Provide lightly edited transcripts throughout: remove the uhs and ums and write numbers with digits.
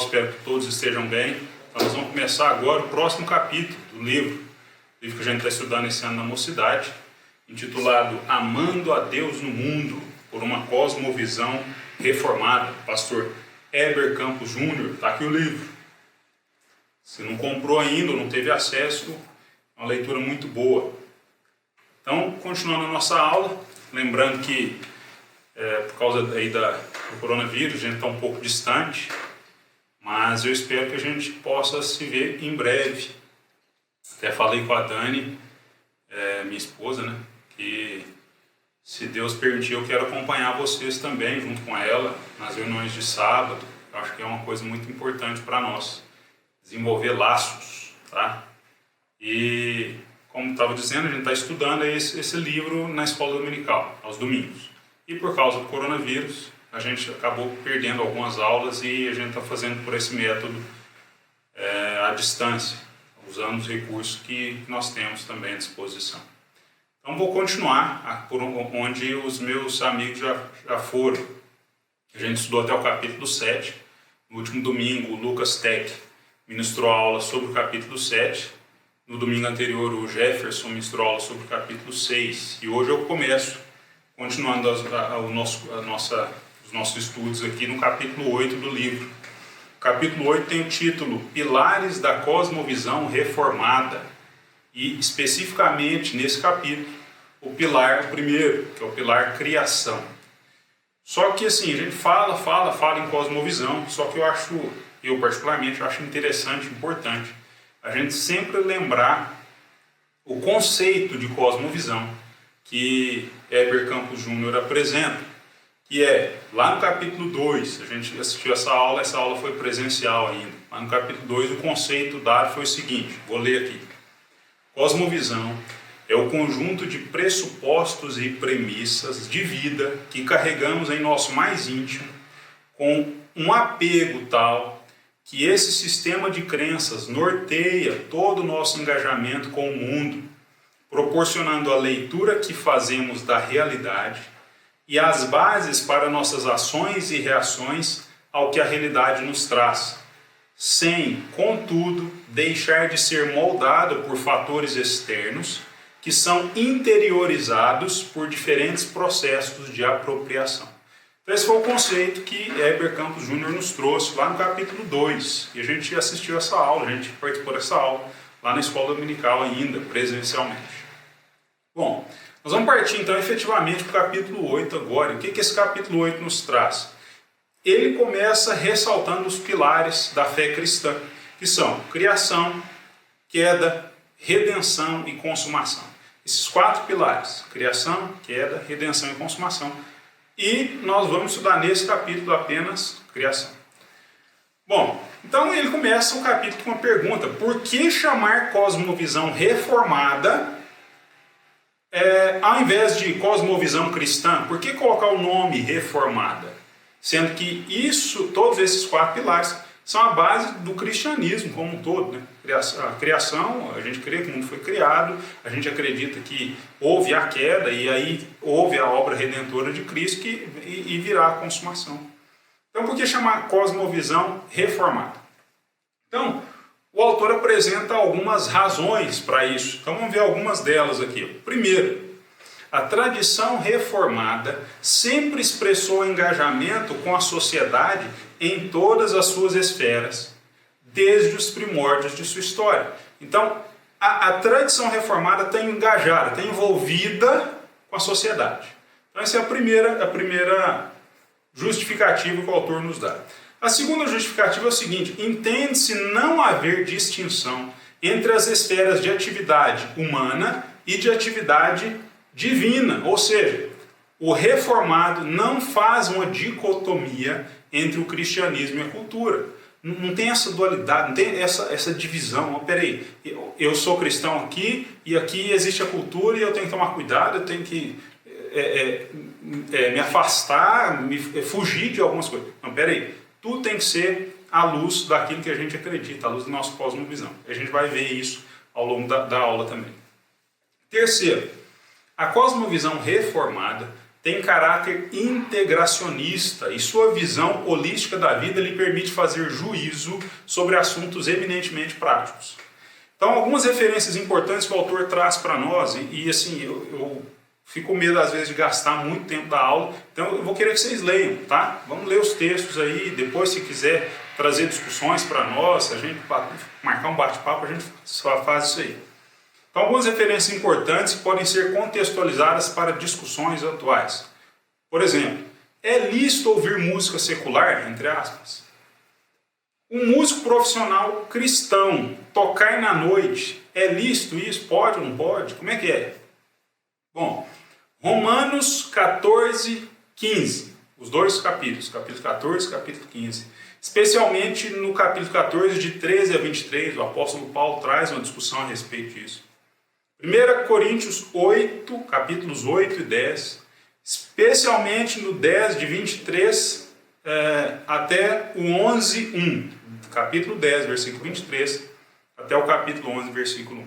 Espero que todos estejam bem. Então, nós vamos começar agora o próximo capítulo do livro que a gente está estudando esse ano na Mocidade, intitulado Amando a Deus no Mundo, por uma cosmovisão reformada. Pastor Heber Campos Júnior, está aqui o livro. Se não comprou ainda ou não teve acesso, é uma leitura muito boa. Então, continuando a nossa aula, lembrando que por causa aí do coronavírus, a gente está um pouco distante, mas eu espero que a gente possa se ver em breve. Até falei com a Dani, minha esposa, né, que se Deus permitir, eu quero acompanhar vocês também, junto com ela, nas reuniões de sábado. Eu acho que é uma coisa muito importante para nós, desenvolver laços, tá? E, como estava dizendo, a gente está estudando esse livro na escola dominical, aos domingos. E por causa do coronavírus, a gente acabou perdendo algumas aulas e a gente está fazendo por esse método à distância, usando os recursos que nós temos também à disposição. Então vou continuar por onde os meus amigos já foram. A gente estudou até o capítulo 7. No último domingo, o Lucas Tech ministrou aula sobre o capítulo 7. No domingo anterior, o Jefferson ministrou aula sobre o capítulo 6. E hoje eu começo, continuando os nossos estudos aqui no capítulo 8 do livro. O capítulo 8 tem o título Pilares da Cosmovisão Reformada. E, especificamente, nesse capítulo, o pilar primeiro, que é o pilar criação. Só que, assim, a gente fala em cosmovisão, só que eu particularmente, acho interessante, importante, a gente sempre lembrar o conceito de cosmovisão que Heber Campos Júnior apresenta, que é, lá no capítulo 2, a gente assistiu essa aula foi presencial ainda. Lá no capítulo 2, o conceito dado foi o seguinte, vou ler aqui. Cosmovisão é o conjunto de pressupostos e premissas de vida que carregamos em nosso mais íntimo, com um apego tal que esse sistema de crenças norteia todo o nosso engajamento com o mundo, proporcionando a leitura que fazemos da realidade e as bases para nossas ações e reações ao que a realidade nos traz, sem, contudo, deixar de ser moldado por fatores externos que são interiorizados por diferentes processos de apropriação. Então esse foi o conceito que Heber Campos Júnior nos trouxe lá no capítulo 2. E a gente assistiu essa aula, a gente participou dessa aula lá na escola dominical ainda, presencialmente. Bom, nós vamos partir então efetivamente para o capítulo 8 agora. O que esse capítulo 8 nos traz? Ele começa ressaltando os pilares da fé cristã, que são criação, queda, redenção e consumação. Esses 4 pilares, criação, queda, redenção e consumação. E nós vamos estudar nesse capítulo apenas criação. Bom, então ele começa o capítulo com uma pergunta. Por que chamar cosmovisão reformada ao invés de cosmovisão cristã? Por que colocar o nome reformada? Sendo que todos esses 4 pilares são a base do cristianismo como um todo, né? A criação, a gente crê que o mundo foi criado, a gente acredita que houve a queda e aí houve a obra redentora de Cristo e virá a consumação. Então, por que chamar cosmovisão reformada? Então, o autor apresenta algumas razões para isso. Então, vamos ver algumas delas aqui. Primeiro, a tradição reformada sempre expressou engajamento com a sociedade em todas as suas esferas, desde os primórdios de sua história. Então, a tradição reformada está engajada, está envolvida com a sociedade. Então, essa é a primeira justificativa que o autor nos dá. A segunda justificativa é o seguinte: entende-se não haver distinção entre as esferas de atividade humana e de atividade divina, ou seja, o reformado não faz uma dicotomia entre o cristianismo e a cultura. Não tem essa dualidade, não tem essa divisão. Peraí, eu sou cristão aqui e aqui existe a cultura e eu tenho que tomar cuidado, eu tenho que me afastar, fugir de algumas coisas. Não, peraí, tudo tem que ser à luz daquilo que a gente acredita, à luz da nossa cosmovisão. A gente vai ver isso ao longo da aula também. Terceiro, a cosmovisão reformada tem caráter integracionista e sua visão holística da vida lhe permite fazer juízo sobre assuntos eminentemente práticos. Então, algumas referências importantes que o autor traz para nós, e assim, eu fico com medo às vezes de gastar muito tempo da aula, então eu vou querer que vocês leiam, tá? Vamos ler os textos aí, depois se quiser trazer discussões para nós, a gente marcar um bate-papo, a gente só faz isso aí. Então, algumas referências importantes que podem ser contextualizadas para discussões atuais. Por exemplo, é lícito ouvir música secular, entre aspas? Um músico profissional cristão tocar na noite, é lícito isso? Pode ou não pode? Como é que é? Bom, Romanos 14, 15, os dois capítulos, capítulo 14 e capítulo 15. Especialmente no capítulo 14, de 13 a 23, o apóstolo Paulo traz uma discussão a respeito disso. 1 Coríntios 8, capítulos 8 e 10, especialmente no 10, de 23 até o 11, 1. Capítulo 10, versículo 23, até o capítulo 11, versículo 1.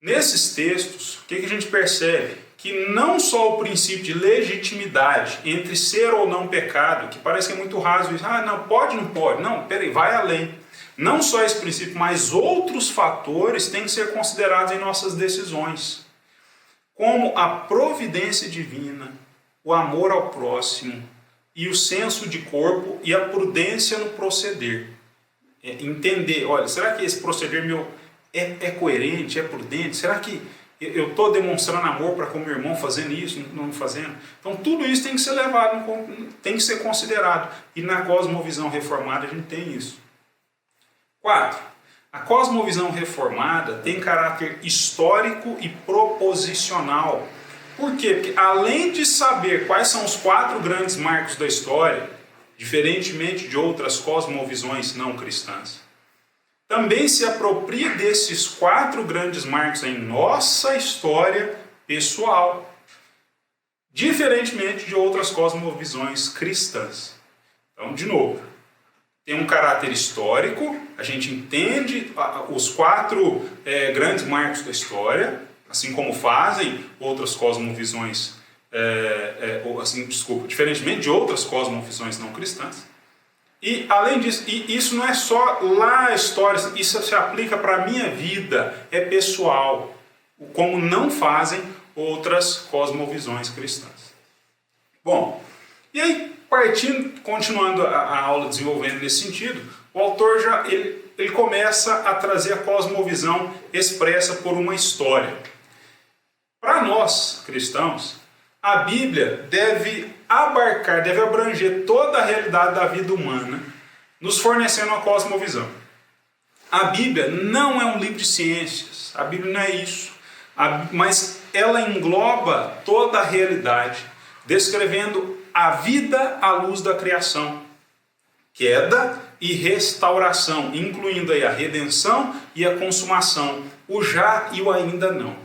Nesses textos, o que a gente percebe? Que não só o princípio de legitimidade entre ser ou não pecado, que parece que é muito raso isso, não, pode, não pode, não, peraí, vai além. Não só esse princípio, mas outros fatores têm que ser considerados em nossas decisões, como a providência divina, o amor ao próximo, e o senso de corpo e a prudência no proceder. Entender, olha, será que esse proceder meu é coerente, é prudente? Será que eu estou demonstrando amor para com o meu irmão fazendo isso, não fazendo? Então tudo isso tem que ser levado, tem que ser considerado. E na cosmovisão reformada a gente tem isso. 4. A cosmovisão reformada tem caráter histórico e proposicional. Por quê? Porque além de saber quais são os 4 grandes marcos da história, diferentemente de outras cosmovisões não cristãs, também se apropria desses 4 grandes marcos em nossa história pessoal, diferentemente de outras cosmovisões cristãs. Então, de novo, tem um caráter histórico, a gente entende os 4 grandes marcos da história, assim como fazem outras cosmovisões, diferentemente de outras cosmovisões não cristãs. E além disso, isso não é só lá a história, isso se aplica para a minha vida, é pessoal, como não fazem outras cosmovisões cristãs. Bom, e aí, continuando a aula desenvolvendo nesse sentido, o autor ele começa a trazer a cosmovisão expressa por uma história. Para nós, cristãos, a Bíblia deve abranger toda a realidade da vida humana, nos fornecendo uma cosmovisão. A Bíblia não é um livro de ciências, a Bíblia não é isso, mas ela engloba toda a realidade, descrevendo a vida à luz da criação, queda e restauração, incluindo aí a redenção e a consumação, o já e o ainda não.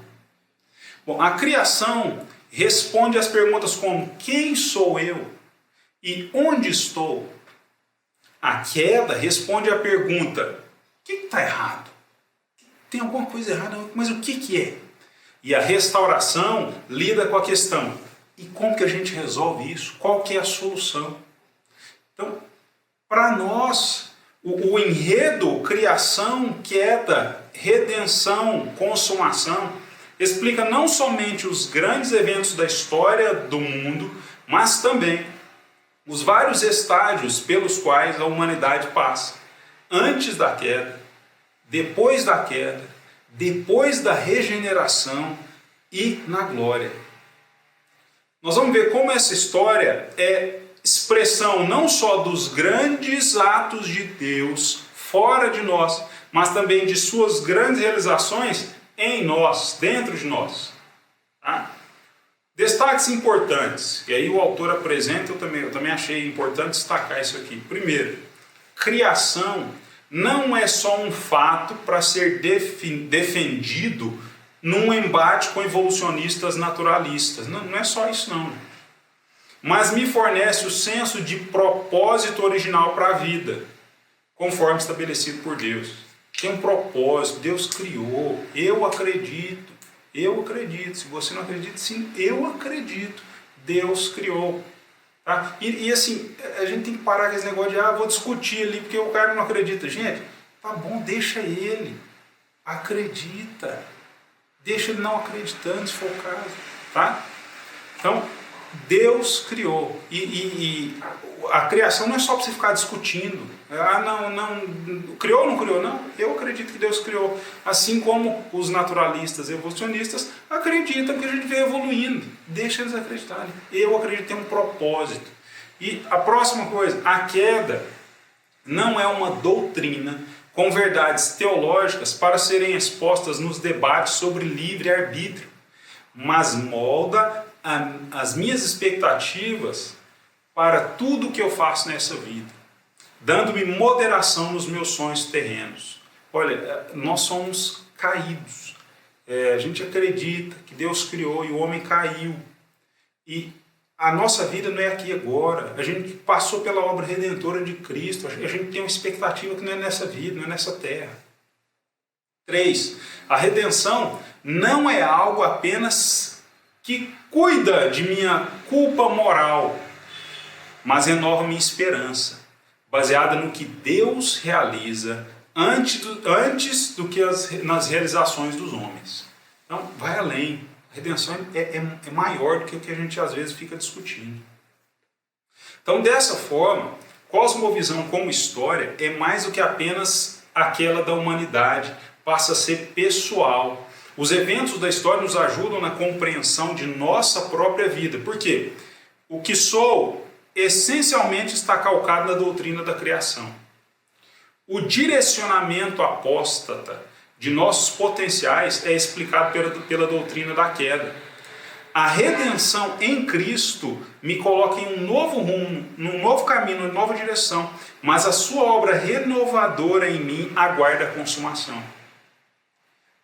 Bom, a criação responde às perguntas como: quem sou eu e onde estou? A queda responde à pergunta: o que está errado? Tem alguma coisa errada, mas o que é? E a restauração lida com a questão: e como que a gente resolve isso? Qual que é a solução? Então, para nós, o enredo, criação, queda, redenção, consumação, explica não somente os grandes eventos da história do mundo, mas também os vários estágios pelos quais a humanidade passa. Antes da queda, depois da regeneração e na glória. Nós vamos ver como essa história é expressão não só dos grandes atos de Deus fora de nós, mas também de suas grandes realizações em nós, dentro de nós. Tá? Destaques importantes, que aí o autor apresenta, eu também achei importante destacar isso aqui. Primeiro, criação não é só um fato para ser defendido num embate com evolucionistas naturalistas. Não é só isso não. Mas me fornece o senso de propósito original para a vida, conforme estabelecido por Deus. Tem um propósito, Deus criou, eu acredito. Se você não acredita, sim, eu acredito. Deus criou. Tá? E assim, a gente tem que parar com esse negócio de vou discutir ali porque o cara não acredita. Gente, tá bom, deixa ele. Acredita. Deixa ele não acreditando, se for o caso. Tá? Então, Deus criou. E a criação não é só para você ficar discutindo. Não, criou ou não criou? Não, eu acredito que Deus criou. Assim como os naturalistas evolucionistas acreditam que a gente vem evoluindo. Deixa eles acreditarem. Eu acredito que tem um propósito. E a próxima coisa, a queda não é uma doutrina com verdades teológicas para serem expostas nos debates sobre livre-arbítrio, mas molda as minhas expectativas para tudo que eu faço nessa vida, dando-me moderação nos meus sonhos terrenos. Olha, nós somos caídos. A gente acredita que Deus criou e o homem caiu. E a nossa vida não é aqui agora. A gente passou pela obra redentora de Cristo. A gente tem uma expectativa que não é nessa vida, não é nessa terra. 3. A redenção não é algo apenas que cuida de minha culpa moral, mas renova minha esperança, baseada no que Deus realiza antes do que nas realizações dos homens. Então, vai além. A redenção é maior do que o que a gente às vezes fica discutindo. Então, dessa forma, cosmovisão como história é mais do que apenas aquela da humanidade, passa a ser pessoal. Os eventos da história nos ajudam na compreensão de nossa própria vida. Por quê? O que sou essencialmente está calcado na doutrina da criação. O direcionamento apóstata de nossos potenciais é explicado pela doutrina da queda. A redenção em Cristo me coloca em um novo rumo, num novo caminho, numa nova direção, mas a sua obra renovadora em mim aguarda a consumação.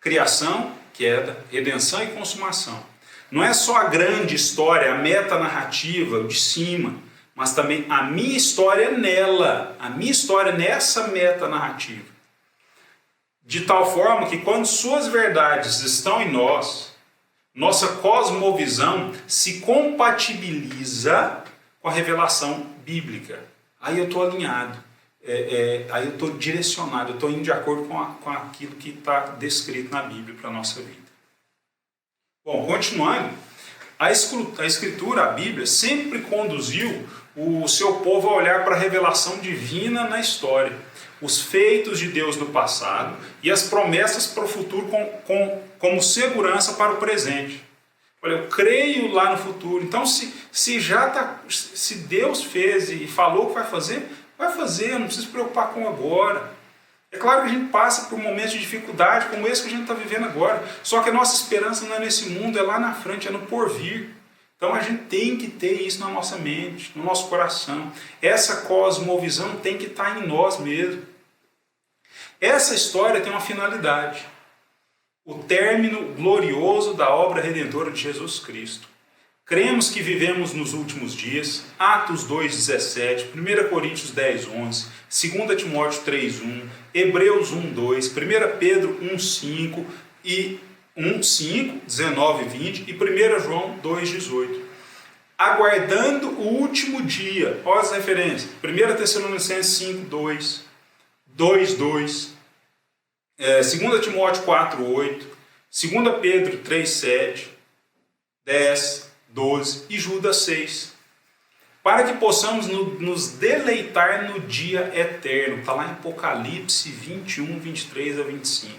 Criação, queda, redenção e consumação. Não é só a grande história, a metanarrativa de cima, mas também a minha história nela, a minha história nessa metanarrativa. De tal forma que quando suas verdades estão em nós, nossa cosmovisão se compatibiliza com a revelação bíblica. Aí eu estou alinhado, aí eu estou direcionado, eu estou indo de acordo com aquilo que está descrito na Bíblia para a nossa vida. Bom, continuando, a Escritura, a Bíblia, sempre conduziu o seu povo a olhar para a revelação divina na história, os feitos de Deus no passado e as promessas para o futuro como segurança para o presente. Olha, eu creio lá no futuro. Então, se Deus fez e falou que vai fazer, não precisa se preocupar com agora. É claro que a gente passa por momentos de dificuldade como esse que a gente está vivendo agora. Só que a nossa esperança não é nesse mundo, é lá na frente, é no porvir. Então a gente tem que ter isso na nossa mente, no nosso coração. Essa cosmovisão tem que estar em nós mesmo. Essa história tem uma finalidade. O término glorioso da obra redentora de Jesus Cristo. Cremos que vivemos nos últimos dias, Atos 2,17, 1 Coríntios 10,11, 2 Timóteo 3,1, Hebreus 1,2, 1 Pedro 1,5 e 1,5, 19 e 20 e 1 João 2,18. Aguardando o último dia, olha as referências, 1 Tessalonicenses 5,2, 2,2, 2 Timóteo 4,8, 2 Pedro 3,7, 10, 12 e Judas 6. Para que possamos nos deleitar no dia eterno. Está lá em Apocalipse 21, 23 a 25.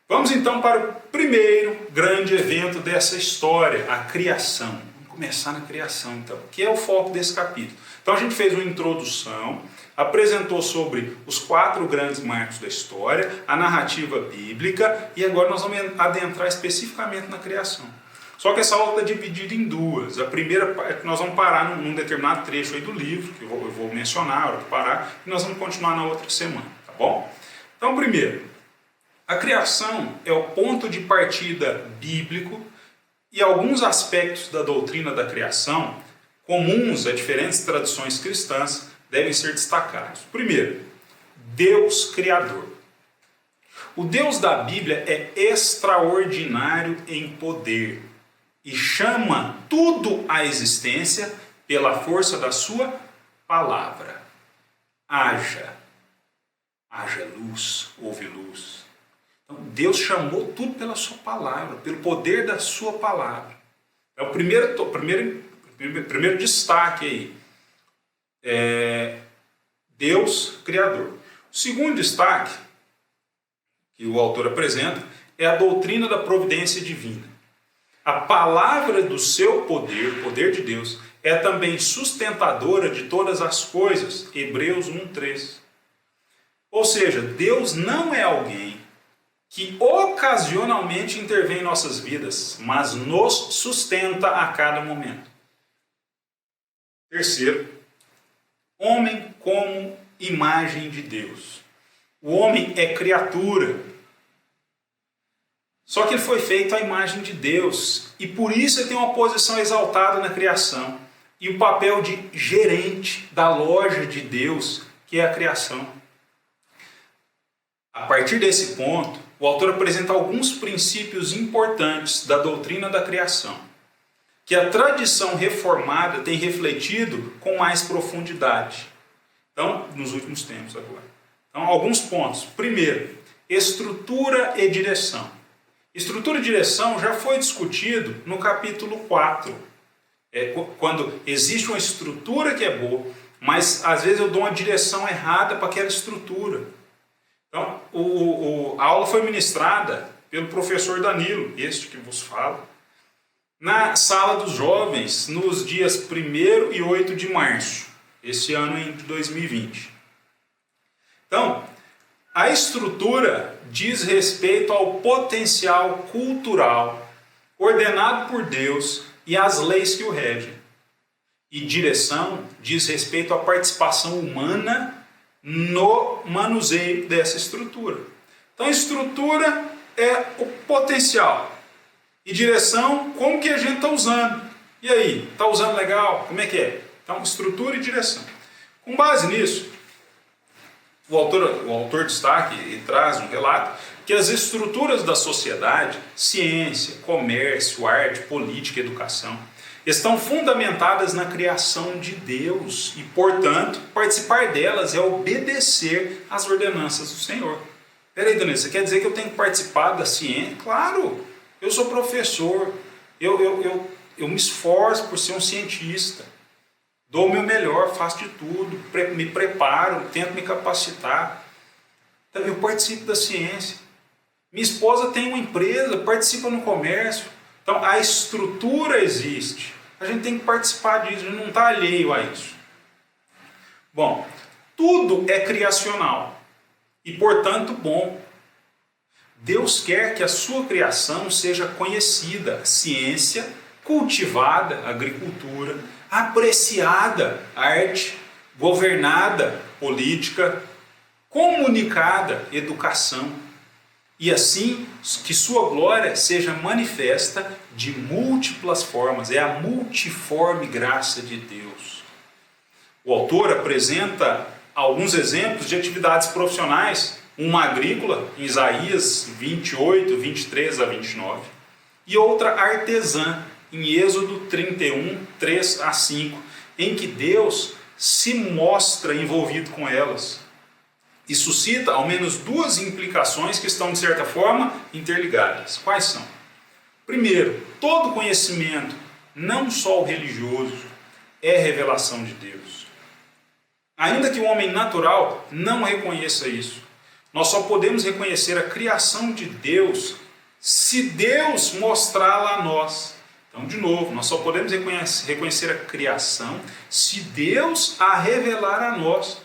Vamos então para o primeiro grande evento dessa história, a criação. Vamos começar na criação então, que é o foco desse capítulo. Então a gente fez uma introdução, apresentou sobre os 4 grandes marcos da história, a narrativa bíblica, e agora nós vamos adentrar especificamente na criação. Só que essa aula está dividida em duas. A primeira é que nós vamos parar num determinado trecho aí do livro, que eu vou mencionar, a hora que parar, e nós vamos continuar na outra semana, tá bom? Então, primeiro, a criação é o ponto de partida bíblico e alguns aspectos da doutrina da criação, comuns a diferentes tradições cristãs, devem ser destacados. Primeiro, Deus Criador. O Deus da Bíblia é extraordinário em poder. e chama tudo à existência pela força da sua palavra. Haja luz, houve luz. Então, Deus chamou tudo pela sua palavra, pelo poder da sua palavra. É o primeiro destaque aí. Deus Criador. O segundo destaque que o autor apresenta é a doutrina da providência divina. A palavra do seu poder, o poder de Deus, é também sustentadora de todas as coisas. Hebreus 1:3. Ou seja, Deus não é alguém que ocasionalmente intervém em nossas vidas, mas nos sustenta a cada momento. Terceiro, homem como imagem de Deus. O homem é criatura. Só que ele foi feito à imagem de Deus. E por isso ele tem uma posição exaltada na criação. E o papel de gerente da loja de Deus, que é a criação. A partir desse ponto, o autor apresenta alguns princípios importantes da doutrina da criação, que a tradição reformada tem refletido com mais profundidade. Então, nos últimos tempos agora. Então, alguns pontos. Primeiro, estrutura e direção. Estrutura e direção já foi discutido no capítulo 4. Quando existe uma estrutura que é boa, mas às vezes eu dou uma direção errada para aquela estrutura. Então, a aula foi ministrada pelo professor Danilo, este que vos fala, na sala dos jovens, nos dias 1º e 8 de março, esse ano de 2020. Então, a estrutura diz respeito ao potencial cultural ordenado por Deus e às leis que o regem. E direção diz respeito à participação humana no manuseio dessa estrutura. Então, estrutura é o potencial. E direção, como que a gente está usando. E aí, está usando legal? Como é que é? Então, estrutura e direção. Com base nisso, o autor destaca e traz um relato que as estruturas da sociedade, ciência, comércio, arte, política, educação, estão fundamentadas na criação de Deus e, portanto, participar delas é obedecer às ordenanças do Senhor. Peraí, Danilo, você quer dizer que eu tenho que participar da ciência? Claro, eu sou professor, eu me esforço por ser um cientista, dou o meu melhor, faço de tudo, me preparo, tento me capacitar. Então, eu participo da ciência. Minha esposa tem uma empresa, participa no comércio. Então, a estrutura existe. A gente tem que participar disso, a gente não está alheio a isso. Bom, tudo é criacional e, portanto, bom. Deus quer que a sua criação seja conhecida, ciência, cultivada, agricultura, apreciada, arte, governada, política, comunicada, educação. E assim que sua glória seja manifesta de múltiplas formas. É a multiforme graça de Deus. O autor apresenta alguns exemplos de atividades profissionais. Uma agrícola, em Isaías 28, 23 a 29. E outra artesã, em Êxodo 31, 3 a 5. Em que Deus se mostra envolvido com elas. E suscita ao menos duas implicações que estão, de certa forma, interligadas. Quais são? Primeiro, todo conhecimento, não só o religioso, é revelação de Deus. Ainda que o homem natural não reconheça isso, nós só podemos reconhecer a criação de Deus se Deus mostrá-la a nós. Então, de novo, nós só podemos reconhecer a criação se Deus a revelar a nós.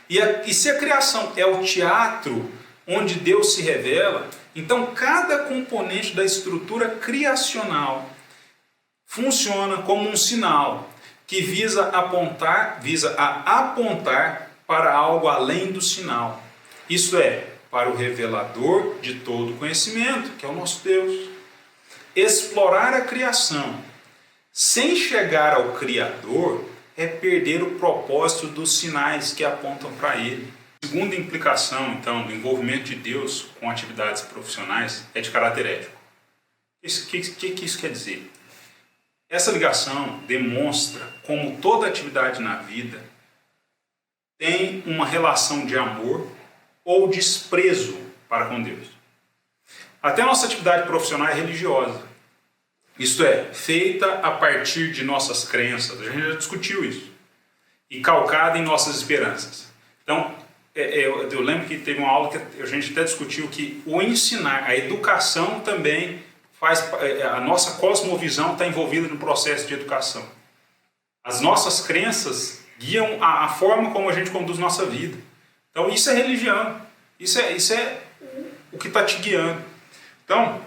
E se a criação é o teatro onde Deus se revela, então cada componente da estrutura criacional funciona como um sinal que visa a apontar para algo além do sinal. Isto é, para o revelador de todo conhecimento, que é o nosso Deus. Explorar a criação sem chegar ao Criador é perder o propósito dos sinais que apontam para ele. A segunda implicação, então, do envolvimento de Deus com atividades profissionais é de caráter ético. Que isso quer dizer? Essa ligação demonstra como toda atividade na vida tem uma relação de amor ou desprezo para com Deus. Até a nossa atividade profissional é religiosa. Isto é, feita a partir de nossas crenças. A gente já discutiu isso. E calcada em nossas esperanças. Então, eu lembro que teve uma aula que a gente até discutiu que o ensinar, a educação também a nossa cosmovisão está envolvida no processo de educação. As nossas crenças guiam a forma como a gente conduz nossa vida. Então isso é religião, isso é o que está te guiando. Então,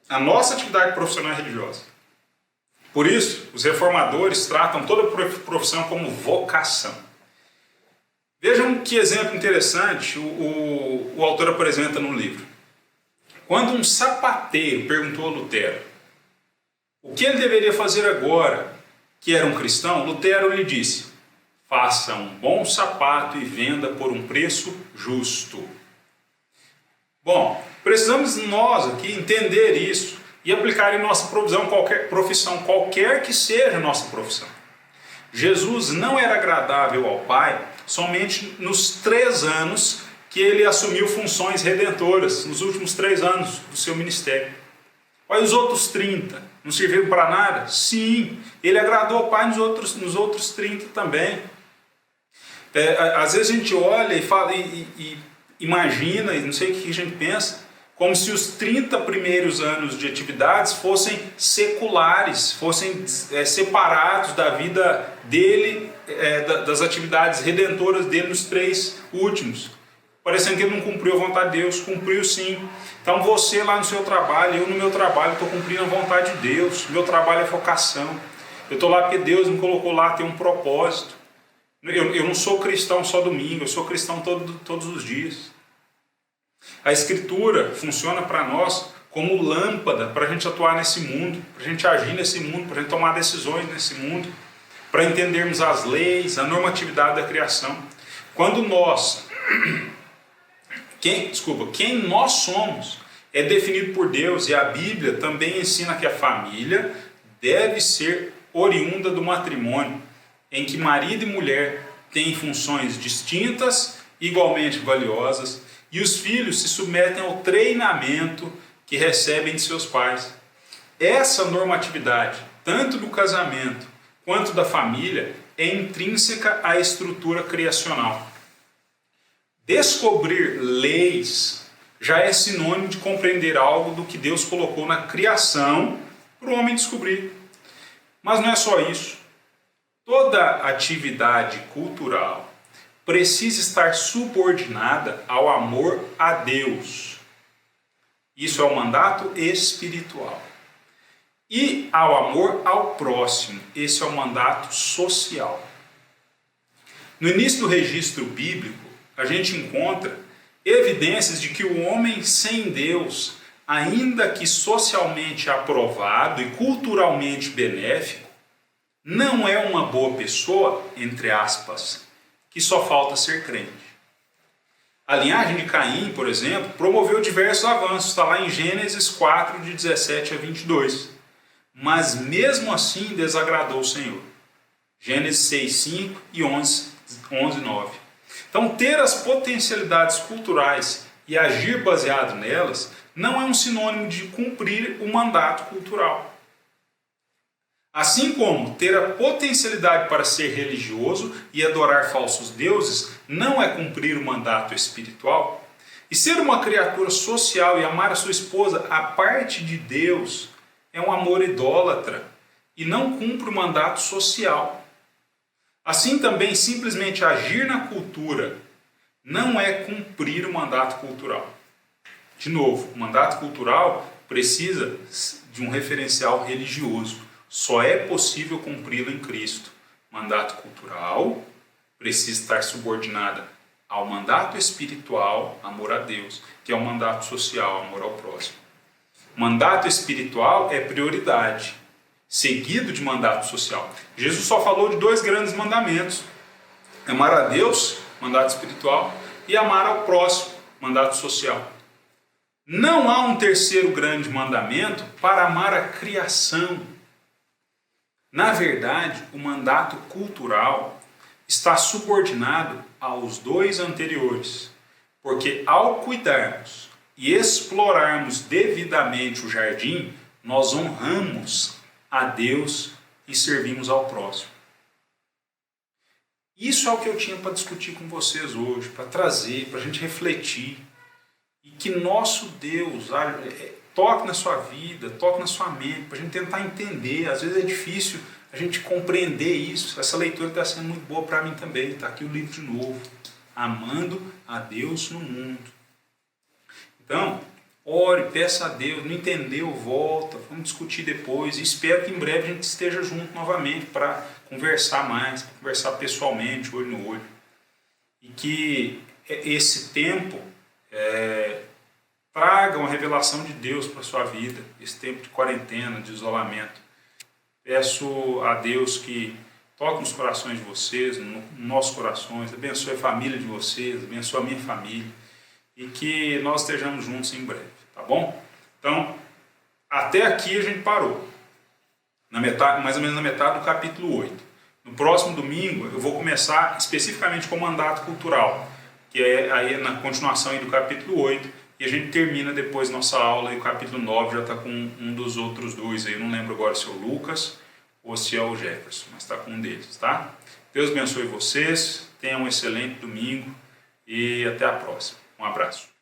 a nossa atividade profissional é religiosa. Por isso, os reformadores tratam toda profissão como vocação. Vejam que exemplo interessante o autor apresenta no livro. Quando um sapateiro perguntou a Lutero o que ele deveria fazer agora que era um cristão, Lutero lhe disse: faça um bom sapato e venda por um preço justo. Bom, precisamos nós aqui entender isso e aplicar em nossa profissão, qualquer que seja a nossa profissão. Jesus não era agradável ao Pai somente nos 3 anos que ele assumiu funções redentoras, nos últimos 3 anos do seu ministério. Olha, os outros 30, não serviram para nada? Sim, ele agradou ao Pai nos outros 30 também. Às vezes a gente olha e fala, e imagina, e não sei o que a gente pensa, como se os 30 primeiros anos de atividades fossem seculares, fossem separados da vida dele, das atividades redentoras dele nos 3 últimos. Parecendo que ele não cumpriu a vontade de Deus. Cumpriu sim. Então você lá no seu trabalho, eu no meu trabalho, estou cumprindo a vontade de Deus. Meu trabalho é vocação. Eu estou lá porque Deus me colocou lá, tem um propósito. Eu não sou cristão só domingo, eu sou cristão todos os dias. A Escritura funciona para nós como lâmpada para a gente atuar nesse mundo, para a gente agir nesse mundo, para a gente tomar decisões nesse mundo, para entendermos as leis, a normatividade da criação. Quando quem nós somos é definido por Deus, e a Bíblia também ensina que a família deve ser oriunda do matrimônio, em que marido e mulher têm funções distintas, igualmente valiosas, e os filhos se submetem ao treinamento que recebem de seus pais. Essa normatividade, tanto do casamento quanto da família, é intrínseca à estrutura criacional. Descobrir leis já é sinônimo de compreender algo do que Deus colocou na criação para o homem descobrir. Mas não é só isso. Toda atividade cultural precisa estar subordinada ao amor a Deus. Isso é o mandato espiritual. E ao amor ao próximo. Esse é o mandato social. No início do registro bíblico, a gente encontra evidências de que o homem sem Deus, ainda que socialmente aprovado e culturalmente benéfico, não é uma boa pessoa, entre aspas, que só falta ser crente. A linhagem de Caim, por exemplo, promoveu diversos avanços, está lá em Gênesis 4, de 17 a 22. Mas mesmo assim desagradou o Senhor. Gênesis 6, 5 e 11, 9. Então, ter as potencialidades culturais e agir baseado nelas não é um sinônimo de cumprir o mandato cultural. Assim como ter a potencialidade para ser religioso e adorar falsos deuses não é cumprir o mandato espiritual, e ser uma criatura social e amar a sua esposa à parte de Deus é um amor idólatra e não cumpre o mandato social. Assim também, simplesmente agir na cultura não é cumprir o mandato cultural. De novo, o mandato cultural precisa de um referencial religioso. Só é possível cumpri-lo em Cristo. Mandato cultural precisa estar subordinado ao mandato espiritual, amor a Deus, que é o mandato social, amor ao próximo. Mandato espiritual é prioridade, seguido de mandato social. Jesus só falou de 2 grandes mandamentos: amar a Deus, mandato espiritual, e amar ao próximo, mandato social. Não há um terceiro grande mandamento para amar a criação. Na verdade, o mandato cultural está subordinado aos dois anteriores, porque ao cuidarmos e explorarmos devidamente o jardim, nós honramos a Deus e servimos ao próximo. Isso é o que eu tinha para discutir com vocês hoje, para trazer, para a gente refletir. E que nosso Deus toque na sua vida, toque na sua mente, para a gente tentar entender. Às vezes é difícil a gente compreender isso. Essa leitura está sendo muito boa para mim também. Está aqui o livro de novo. Amando a Deus no mundo. Então, ore, peça a Deus. Não entendeu, volta. Vamos discutir depois. E espero que em breve a gente esteja junto novamente para conversar mais, conversar pessoalmente, olho no olho. E que esse tempo traga uma revelação de Deus para a sua vida, esse tempo de quarentena, de isolamento. Peço a Deus que toque nos corações de vocês, nos nossos corações, abençoe a família de vocês, abençoe a minha família, e que nós estejamos juntos em breve, tá bom? Então, até aqui a gente parou, mais ou menos na metade do capítulo 8. No próximo domingo eu vou começar especificamente com o mandato cultural, que é aí na continuação aí do capítulo 8, e a gente termina depois nossa aula e o capítulo 9 já está com um dos outros dois aí, eu não lembro agora se é o Lucas ou se é o Jefferson, mas está com um deles, tá? Deus abençoe vocês, tenham um excelente domingo e até a próxima. Um abraço.